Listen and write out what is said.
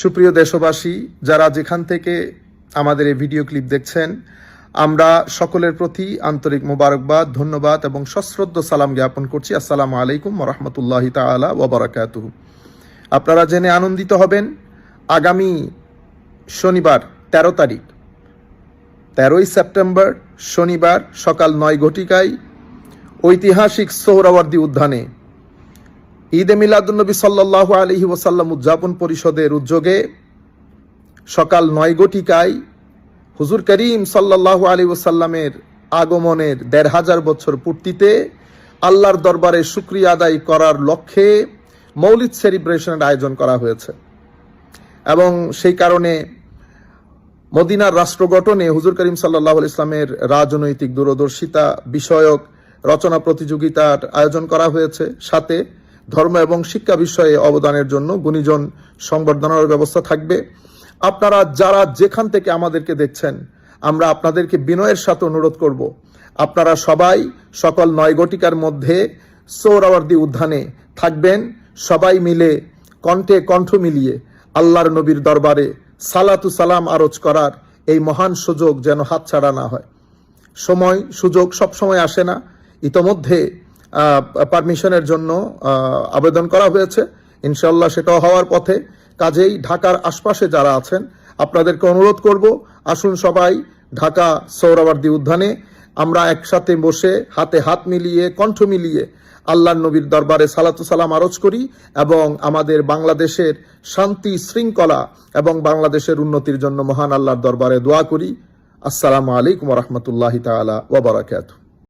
সুপ্রিয় দেশবাসী, যারা যেখান থেকে আমাদের এই ভিডিও ক্লিপ দেখছেন, আমরা সকলের প্রতি আন্তরিক মোবারকবাদ, ধন্যবাদ এবং সশ্রদ্ধ সালাম জ্ঞাপন করছি। আসসালামু আলাইকুম ওয়া রাহমাতুল্লাহি তাআলা ওয়া বারাকাতুহু। আপনারা জেনে আনন্দিত হবেন, আগামী শনিবার 13 তারিখ 13ই সেপ্টেম্বর শনিবার সকাল 9 ঘটিকায় ঐতিহাসিক সোহরাওয়ার্দী উদ্যানে ঈদে মিলাদুন্নবী সাল্লাল্লাহু আলাইহি ওয়াসাল্লাম উদযাপন পরিষদের উদ্যোগে সকাল 9 ঘটিকায় হুজুর করিম সাল্লাল্লাহু আলাইহি ওয়াসাল্লামের আগমনের 1500 বছর পূর্তিতে আল্লাহর দরবারে শুকরিয়া আদায় করার লক্ষ্যে মৌলিদ সেলিব্রেশনের আয়োজন করা হয়েছে এবং সেই কারণে মদিনার রাষ্ট্র গঠনে হুজুর করিম সাল্লাল্লাহু আলাইহি ওয়াসাল্লামের রাজনৈতিক দূরদর্শিতা বিষয়ক রচনা প্রতিযোগিতার আয়োজন করা হয়েছে। সাথে ধর্ম এবং শিক্ষা বিষয়ে অবদানের জন্য গুণীজন সংবর্ধনার ব্যবস্থা থাকবে। আপনারা যারা যেখান থেকে আমাদেরকে দেখছেন, আমরা আপনাদেরকে বিনয়ের সাথে অনুরোধ করব, আপনারা সবাই সকাল 9 ঘটিকার মধ্যে সোহরাওয়ার্দী উদ্যানে থাকবেন। সবাই মিলে কণ্ঠে কণ্ঠ মিলিয়ে আল্লাহর নবীর দরবারে সালাতু সালাম আরজ করার এই মহান সুযোগ যেন হাতছাড়া না হয়। সময় সুযোগ সব সময় আসে না। ইতোমধ্যে পারমিশনের জন্য আবেদন করা হয়েছে, ইনশাআল্লাহ সেটাও হওয়ার পথে। কাজেই ঢাকার আশপাশে যারা আছেন, আপনাদেরকে অনুরোধ করব, আসুন সবাই ঢাকা সোহরাওয়ার্দী উদ্যানে আমরা একসাথে বসে হাতে হাত মিলিয়ে কণ্ঠ মিলিয়ে আল্লাহর নবীর দরবারে সালাতু সালাম আরজ করি এবং আমাদের বাংলাদেশের শান্তি শৃঙ্খলা এবং বাংলাদেশের উন্নতির জন্য মহান আল্লাহর দরবারে দোয়া করি। আসসালামু আলাইকুম ওয়া রাহমাতুল্লাহি তাআলা ওয়া বারাকাতুহু।